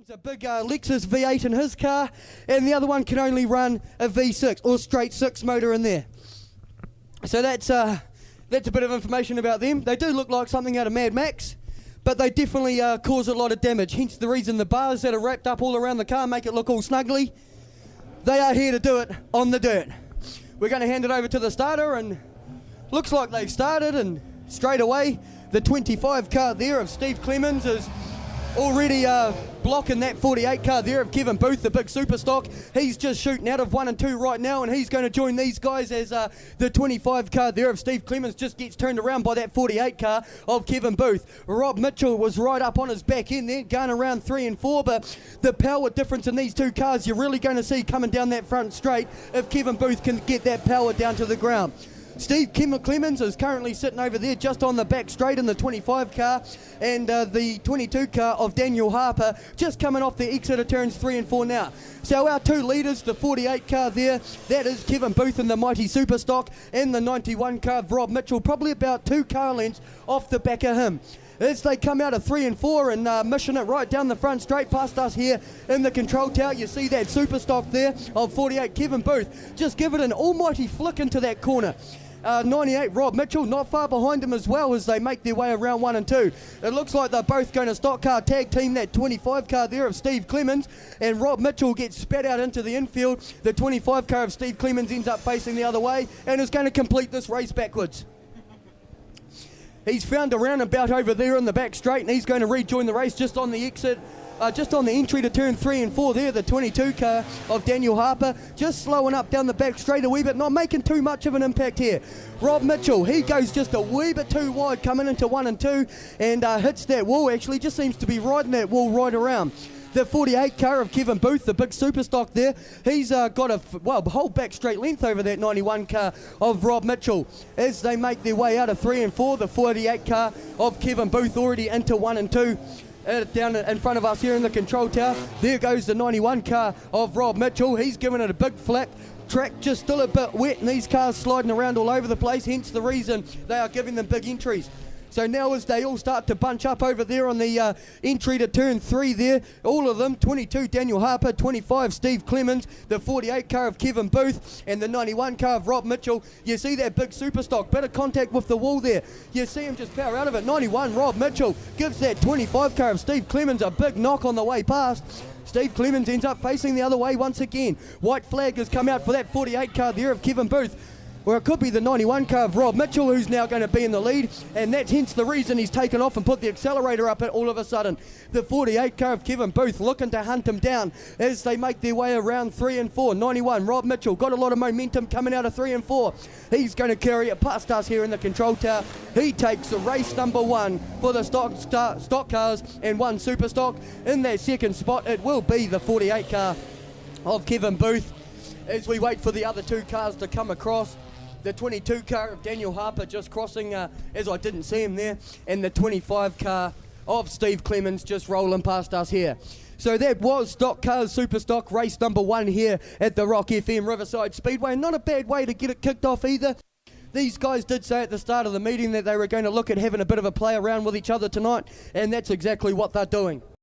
A big Lexus V8 in his car, and the other one can only run a V6 or straight 6 motor in there. So that's a bit of information about them. They do look like something out of Mad Max, but they definitely cause a lot of damage, hence the reason the bars that are wrapped up all around the car make it look all snuggly. They are here to do it on the dirt. We're going to hand it over to the starter, and looks like they've started, and straight away the 25 car there of Steve Clemens is already blocking that 48 car there of Kevin Booth, the big super stock. He's just shooting out of 1 and 2 right now, and he's going to join these guys as the 25 car there of Steve Clemens just gets turned around by that 48 car of Kevin Booth. Rob Mitchell was right up on his back end there, going around 3 and 4, but the power difference in these two cars you're really going to see coming down that front straight if Kevin Booth can get that power down to the ground. Steve Clemens is currently sitting over there just on the back straight in the 25 car, and the 22 car of Daniel Harper just coming off the exit of turns 3 and 4 now. So our two leaders, the 48 car there, that is Kevin Booth in the mighty super stock, and the 91 car of Rob Mitchell, probably about 2 car lengths off the back of him. As they come out of 3 and 4 and mission it right down the front straight past us here in the control tower, you see that super stock there of 48 Kevin Booth just give it an almighty flick into that corner. 98 Rob Mitchell not far behind him as well as they make their way around 1 and 2. It looks like they're both going to stock car tag team that 25 car there of Steve Clemens, and Rob Mitchell gets spat out into the infield. The 25 car of Steve Clemens ends up facing the other way and is going to complete this race backwards. He's found a roundabout over there in the back straight, and he's going to rejoin the race just on the exit. Just on the entry to turn 3 and 4 there, the 22 car of Daniel Harper, just slowing up down the back straight a wee bit, not making too much of an impact here. Rob Mitchell, he goes just a wee bit too wide coming into 1 and 2 and hits that wall, actually just seems to be riding that wall right around. The 48 car of Kevin Booth, the big super stock there, he's got a whole back straight length over that 91 car of Rob Mitchell. As they make their way out of 3 and 4, the 48 car of Kevin Booth already into 1 and 2. Down in front of us here in the control tower, there goes the 91 car of Rob Mitchell. He's giving it a big flap. Track just still a bit wet, and these cars sliding around all over the place, hence the reason they are giving them big entries. So now as they all start to bunch up over there on the entry to turn 3 there, all of them, 22 Daniel Harper, 25 Steve Clemens, the 48 car of Kevin Booth, and the 91 car of Rob Mitchell. You see that big super stock, bit of contact with the wall there. You see him just power out of it. 91 Rob Mitchell gives that 25 car of Steve Clemens a big knock on the way past. Steve Clemens ends up facing the other way once again. White flag has come out for that 48 car there of Kevin Booth. Or it could be the 91 car of Rob Mitchell who's now going to be in the lead, and that's hence the reason he's taken off and put the accelerator up all of a sudden. The 48 car of Kevin Booth looking to hunt him down as they make their way around 3 and 4. 91 Rob Mitchell got a lot of momentum coming out of 3 and 4. He's going to carry it past us here in the control tower. He takes the race number 1 for the stock cars and 1 super stock. In that second spot it will be the 48 car of Kevin Booth as we wait for the other 2 cars to come across. The 22 car of Daniel Harper just crossing as I didn't see him there, and the 25 car of Steve Clemens just rolling past us here. So that was Stock Cars Super Stock race number 1 here at the Rock FM Riverside Speedway. Not a bad way to get it kicked off either. These guys did say at the start of the meeting that they were going to look at having a bit of a play around with each other tonight, and that's exactly what they're doing.